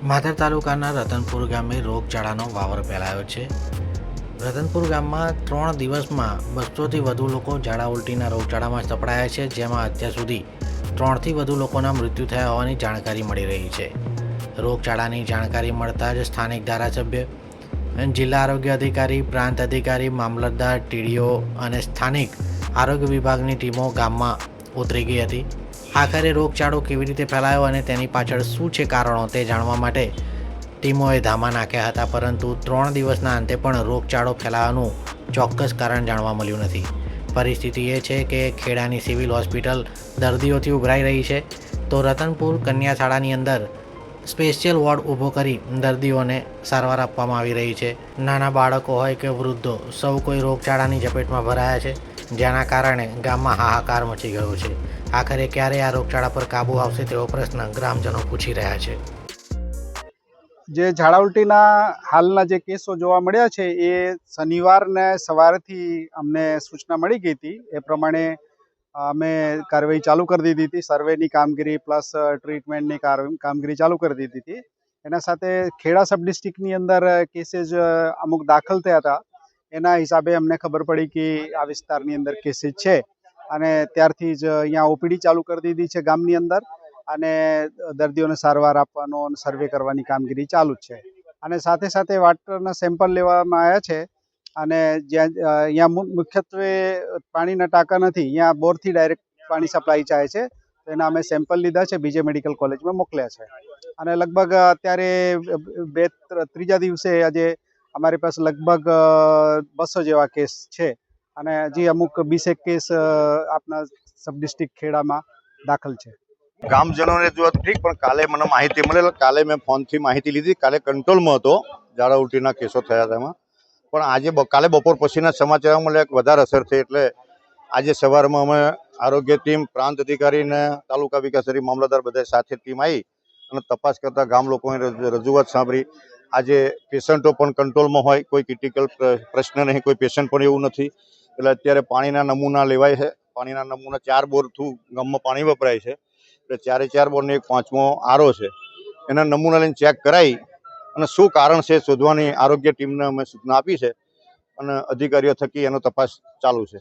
માધર તાલુકાના રતનપુર ગામે રોગચાળાનો વાવર ફેલાયો છે. રતનપુર ગામમાં 3 દિવસમાં 200થી વધુ લોકો ઝાડા ઉલટીના રોગચાળામાં સપડાયા છે, જેમાં અત્યાર સુધી 3થી વધુ લોકોના મૃત્યુ થયા હોવાની જાણકારી મળી રહી છે. રોગચાળાની જાણકારી મળતા જ સ્થાનિક ધારાસભ્ય, જિલ્લા આરોગ્ય અધિકારી, પ્રાંત અધિકારી, મામલતદાર, ટીડીઓ અને સ્થાનિક આરોગ્ય વિભાગની ટીમો ગામમાં ઉતરી ગઈ હતી. આખરે રોગચાળો કેવી રીતે ફેલાયો અને તેની પાછળ શું છે કારણો તે જાણવા માટે ટીમોએ ધામા નાખ્યા હતા, પરંતુ 3 દિવસના અંતે પણ રોગચાળો ફેલાવાનું ચોક્કસ કારણ જાણવા મળ્યું નથી. પરિસ્થિતિ એ છે કે ખેડાની સિવિલ હોસ્પિટલ દર્દીઓથી ઉભરાઈ રહી છે, તો રતનપુર કન્યા શાળાની અંદર સ્પેશિયલ વોર્ડ ઊભો કરી દર્દીઓને સારવાર આપવામાં આવી રહી છે. નાના બાળકો હોય કે વૃદ્ધો, સૌ કોઈ રોગચાળાની ઝપેટમાં ભરાયા છે, જેના કારણે ગામમાં હાહાકાર મચી ગયો છે. આખરે ક્યારે આ રોગચાળા પર કાબૂ આવશે તેવો પ્રશ્ન ગ્રામજનો પૂછી રહ્યા છે. જે ઝાડા ઉલટીના હાલના જે કેસો જોવા મળ્યા છે એ શનિવારને સવારથી અમને સૂચના મળી ગઈ હતી. એ પ્રમાણે અમે કાર્યવાહી ચાલુ કરી દીધી હતી. સર્વેની કામગીરી પ્લસ ટ્રીટમેન્ટની કામગીરી ચાલુ કરી દીધી હતી. એના સાથે ખેડા સબ ડિસ્ટ્રિક્ટની અંદર કેસીસ અમુક દાખલ થયા હતા. એના હિસાબે અમને ખબર પડી કે આ વિસ્તારની અંદર કેસીસ છે અને ત્યારથી જ અહીંયા ઓપીડી ચાલુ કરી દીધી છે ગામની અંદર અને દર્દીઓને સારવાર આપવાનો અને સર્વે કરવાની કામગીરી ચાલુ જ છે. અને સાથે સાથે વાટરના સેમ્પલ લેવામાં આવ્યા છે અને જ્યાં અહીંયા મુખ્યત્વે પાણીના ટાંકા નથી, અહીંયા બોરથી ડાયરેક્ટ પાણી સપ્લાય થાય છે, તો એના અમે સેમ્પલ લીધા છે, બીજે મેડિકલ કોલેજમાં મોકલ્યા છે. અને લગભગ અત્યારે ત્રીજા દિવસે આજે અમારી પાસે લગભગ 200 જેવા કેસ છે અને હજી અમુક 20 કેસ આપણા સબ ડિસ્ટ્રિક્ટ ખેડામાં દાખલ છે. ગામજનોને જો ઠીક, પણ કાલે મને માહિતી મળેલ, કાલે મેં ફોનથી માહિતી લીધી. કાલે કંટ્રોલમાં હતો, ઝાડા ઉલટીના કેસો થયા હતા એમાં, પણ આજે કાલે બપોર પછીના સમાચાર મળ્યા કે વધારે અસર થઈ, એટલે આજે સવારમાં અમે આરોગ્ય ટીમ, પ્રાંત અધિકારીને તાલુકા વિકાસ અધિકારી, મામલતદાર બધા સાથે ટીમ આવી અને તપાસ કરતા ગામ લોકોએ રજૂઆત સાંભળી. આજે પેશન્ટો પણ કંટ્રોલમાં હોય, કોઈ ક્રિટિકલ પ્રશ્ન નહીં, કોઈ પેશન્ટ પણ એવું નથી. એટલે અત્યારે પાણીના નમૂના લેવાય છે. પાણીના નમૂના 4 બોર થ્રુ ગામમાં પાણી વપરાય છે, એટલે 4 બોરને એક 5મો આરો છે, એના નમૂના લઈને ચેક કરાવી અને શું કારણ છે શોધવાની આરોગ્ય ટીમને અમે સૂચના આપી છે અને અધિકારીઓ થકી એનો તપાસ ચાલુ છે.